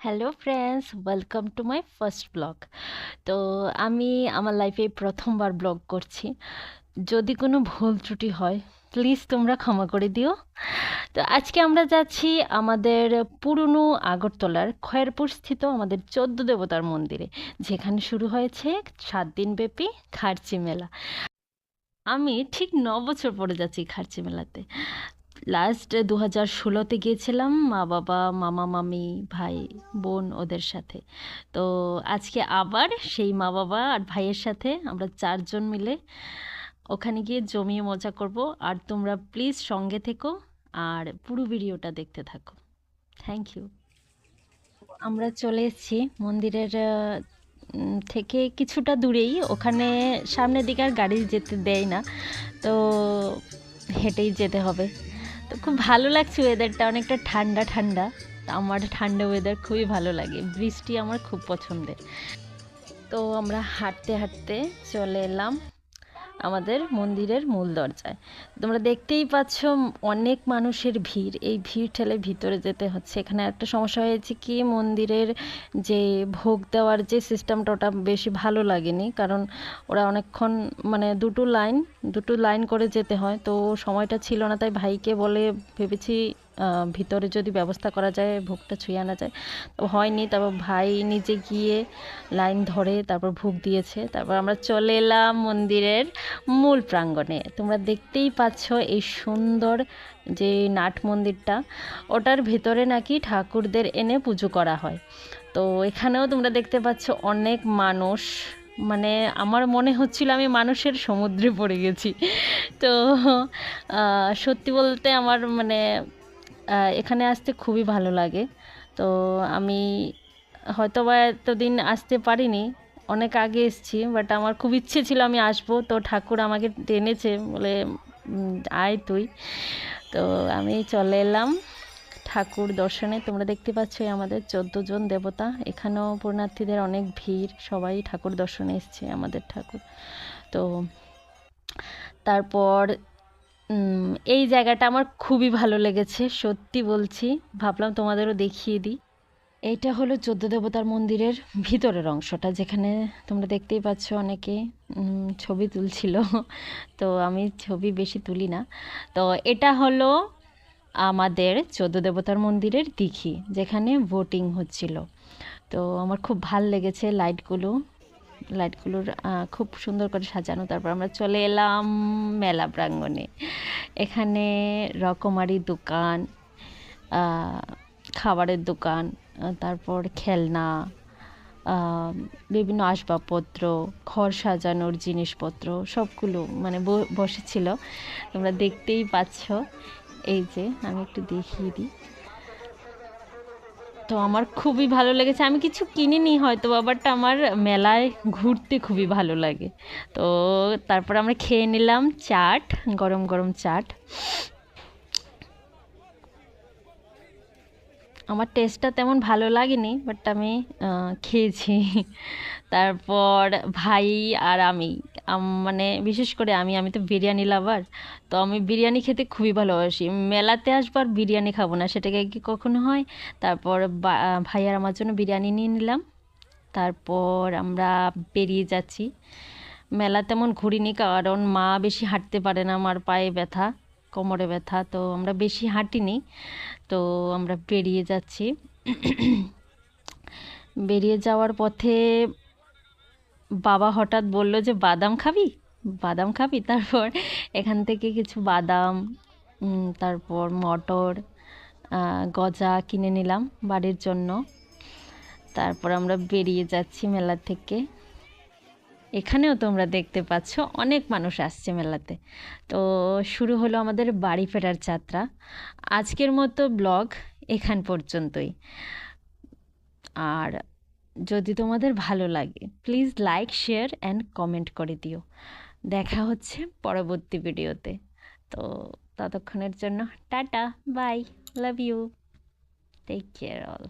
Hello friends, welcome to my first blog. তো আমি আমার লাইফে প্রথমবার ব্লগ করছি। যদি কোনো ভুল ত্রুটি হয় প্লিজ তোমরা ক্ষমা করে দিও। তো আজকে আমরা যাচ্ছি আমাদের পুরনো আগরতলার খয়েরপুর স্থিত আমাদের 14 দেবতার মন্দিরে, যেখানে শুরু হয়েছে 7 দিন ব্যাপী খার্চি মেলা। আমি ঠিক 9 বছর পরে যাচ্ছি খার্চি মেলাতে। লাস্ট 2016-তে গিয়েছিলাম মা বাবা মামা মামি ভাই বোন ওদের সাথে। তো আজকে আবার সেই মা বাবা আর ভাইয়ের সাথে আমরা 4জন মিলে ওখানে গিয়ে জমিয়ে মজা করব। আর তোমরা প্লিজ সঙ্গে থেকো আর পুরো ভিডিওটা দেখতে থাকো। Thank you. আমরা চলে এসেছি মন্দিরের থেকে কিছুটা দূরেই। ওখানে সামনের দিকে আর গাড়ি যেতে দেয় না, তো হেঁটেই যেতে হবে। তো খুব ভালো লাগছে, ওয়েদারটা অনেকটা ঠান্ডা ঠান্ডা। আমার ঠান্ডা ওয়েদার খুবই ভালো লাগে, বৃষ্টি আমার খুব পছন্দের। তো আমরা হাঁটতে হাঁটতে চলে এলাম আমাদের মন্দিরের মূল দরজায়। তোমরা দেখতেই পাচ্ছ অনেক মানুষের ভিড়, এই ভিড় ঠেলে ভিতরে যেতে হচ্ছে। এখানে একটা সমস্যা হয়েছে কি, মন্দিরের যে ভোগ দেওয়ার যে সিস্টেমটা ওটা বেশি ভালো লাগেনি, কারণ ওরা অনেকক্ষণ মানে দুটো লাইন করে যেতে হয়। তো সময়টা ছিল না, তাই ভাইকে বলে ভেবেছি ভিতরে যদি ব্যবস্থা করা যায় ভোগটা ছুঁয়ে আনা যায়। তো হয়নি, তারপর ভাই নিজে গিয়ে লাইন ধরে তারপর ভোগ দিয়েছে। তারপর আমরা চলে এলাম মন্দিরের মূল প্রাঙ্গণে। তোমরা দেখতেই পাচ্ছ এই সুন্দর যে নাট মন্দিরটা, ওটার ভেতরে নাকি ঠাকুরদের এনে পুজো করা হয়। তো এখানেও তোমরা দেখতে পাচ্ছ অনেক মানুষ, মানে আমার মনে হচ্ছিল আমি মানুষের সমুদ্রে পড়ে গেছি। তো সত্যি বলতে আমার মানে এখানে আসতে খুবই ভালো লাগে। তো আমি হয়তো বা এতদিন আসতে পারিনি, অনেক আগে এসেছি, বাট আমার খুব ইচ্ছে ছিল আমি আসবো। তো ঠাকুর আমাকে টেনেছে বলে আয় তুই। তো আমি চলে এলাম ঠাকুর দর্শনে। তোমরা দেখতে পাচ্ছ আমাদের 14 জন দেবতা। এখানেও পুণ্যার্থীদের অনেক ভিড়, সবাই ঠাকুর দর্শনে এসছে আমাদের ঠাকুর। তো তারপর এই জায়গাটা আমার খুবই ভালো লেগেছে, সত্যি বলছি, ভাবলাম তোমাদেরও দেখিয়ে দিই। এইটা হলো 14 দেবতার মন্দিরের ভিতরের অংশটা, যেখানে তোমরা দেখতেই পাচ্ছ অনেকে ছবি তুলছিল। তো আমি ছবি বেশি তুলি না। তো এটা হলো আমাদের 14 দেবতার মন্দিরের দিঘি, যেখানে বোটিং হচ্ছিল। তো আমার খুব ভাল লেগেছে লাইটগুলোর খুব সুন্দর করে সাজানো। তারপর আমরা চলে এলাম মেলা প্রাঙ্গণে। এখানে রকমারি দোকান, খাবারের দোকান, তারপর খেলনা, বিভিন্ন আসবাবপত্র, ঘর সাজানোর জিনিসপত্র সবগুলো মানে বসেছিল। তোমরা দেখতেই পাচ্ছ, এই যে আমি একটু দেখিয়ে দিই। তো আমার খুবই ভালো লেগেছে। আমি কিছু কিনিনি হয়তো, বাট আমার মেলায় ঘুরতে খুবই ভালো লাগে। তো তারপর আমরা খেয়ে নিলাম চাট, গরম গরম চাট। আমার টেস্টটা তেমন ভালো লাগেনি, বাট আমি খেয়েছি। তারপর ভাই আর আমি মানে বিশেষ করে আমি তো বিরিয়ানি লাভার। তো আমি বিরিয়ানি খেতে খুবই ভালোবাসি। মেলাতে আসবার বিরিয়ানি খাবো না, সেটাকে কি কখনো হয়। তারপর ভাই আর আমার জন্য বিরিয়ানি নিয়ে নিলাম। তারপর আমরা বেরিয়ে যাচ্ছি। মেলা তেমন ঘুরিনি, কারণ মা বেশি হাঁটতে পারে না, আমার পায়ে ব্যথা, কোমরে ব্যথা, তো আমরা বেশি হাঁটিনি। তো আমরা বেরিয়ে যাচ্ছি। বেরিয়ে যাওয়ার পথে বাবা হঠাৎ বলল যে বাদাম খাবি, বাদাম খাবি। তারপর এখান থেকে কিছু বাদাম, তারপর মটর, গজা কিনে নিলাম বাড়ির জন্য। তারপর আমরা বেরিয়ে যাচ্ছি মেলা থেকে। এখানেও তোমরা দেখতে পাচ্ছ অনেক মানুষ আসছে মেলাতে। তো শুরু হলো আমাদের বাড়ি ফেরার যাত্রা। আজকের মতো ব্লগ এখান পর্যন্তই। আর যদি তোমাদের ভালো লাগে please like share and comment করে দিও। দেখা হচ্ছে পরবর্তী ভিডিওতে। তো ততক্ষণের জন্য tata, bye, love you, take care all.